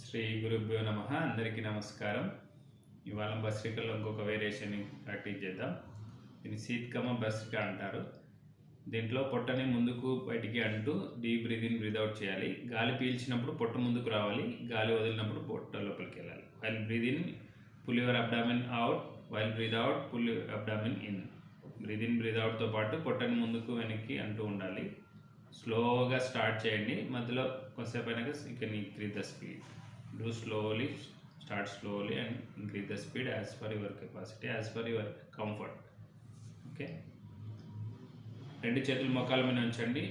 శ్రీ గురుభ్యో నమ. అందరికీ నమస్కారం. ఇవాళ భస్త్రికలో ఇంకొక వేరియేషన్ ప్రాక్టీస్ చేద్దాం. దీన్ని శీతకమ భస్త్రిక అంటారు. దీంట్లో పొట్టని ముందుకు బయటికి అంటూ deep breath in breath out చేయాలి. గాలి పీల్చినప్పుడు పొట్ట ముందుకు రావాలి, గాలి వదిలినప్పుడు పొట్ట లోపలికి వెళ్ళాలి. While breath in pull your abdomen out, while breath out pull your abdomen in. Breathe in breathe అవుట్తో పాటు పొట్టని ముందుకు వెనక్కి అంటూ ఉండాలి. స్లోగా స్టార్ట్ చేయండి. మధ్యలో కొంతసేపు అయినాక you can increase the speed. Do slowly, start slowly and increase the speed as per your capacity, as per your comfort. Okay. రెండు చేతులు మోకాళ్ళ మీద ఉంచండి.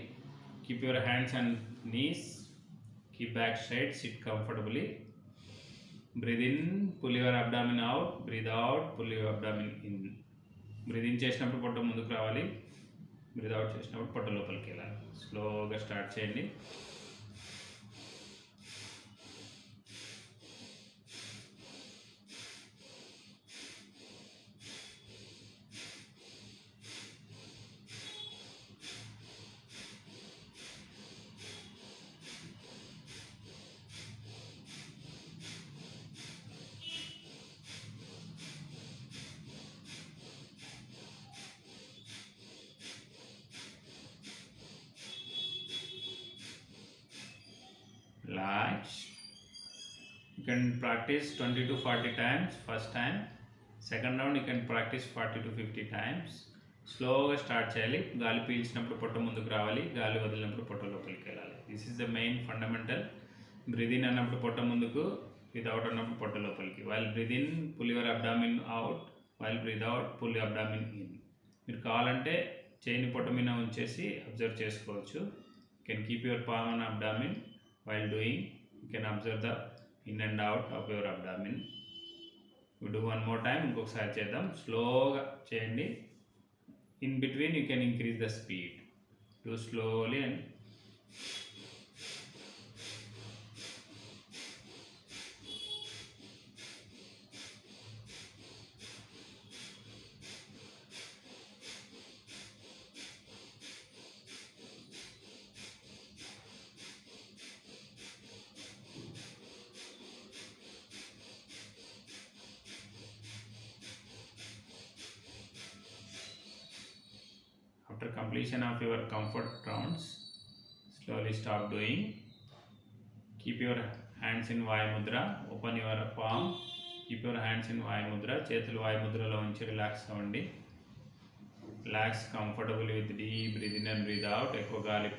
Keep your hands and knees. Keep back straight. Sit comfortably. Breathe in, pull your abdomen out. Breathe out, pull your abdomen in. Breathe in చేసినప్పుడు పొట్ట ముందుకు రావాలి. Breathe out చేసినప్పుడు పొట్ట లోపలికి వెళ్ళాలి. స్లోగా స్టార్ట్ చేయండి. Relax. You can practice 20 to 40 times first time. Second round you can practice 40 to 50 times. స్లోగా స్టార్ట్ చేయాలి. గాలి పీల్చినప్పుడు పొట్ట ముందుకు రావాలి, గాలి వదిలినప్పుడు పొట్ట లోపలికి వెళ్ళాలి. This is the main fundamental. Breath in అన్నప్పుడు పొట్ట ముందుకు, బ్రీత్ అవుట్ అన్నప్పుడు పొట్ట లోపలికి. While breath in pull your abdomen out, while breath out pull your abdomen in. మీరు కావాలంటే చేయిని పొట్ట మీద ఉంచేసి అబ్జర్వ్ చేసుకోవచ్చు. Can keep your palm on abdomen. While doing, you can observe the in and out of your abdomen. We do one more time. ఇంకొకసారి చేద్దాం. స్లోగా చేయండి. In between you can increase the speed. Do slowly and after completion of your comfort rounds, slowly stop doing. Keep your hands in Vaya Mudra. Open your palm. Keep your hands in Vaya Mudra. చేతులు Vaya Mudraలో ఉంచి relax అవ్వండి. Relax comfortably with deep breathe in and breathe out. ఎక్కువ గాలి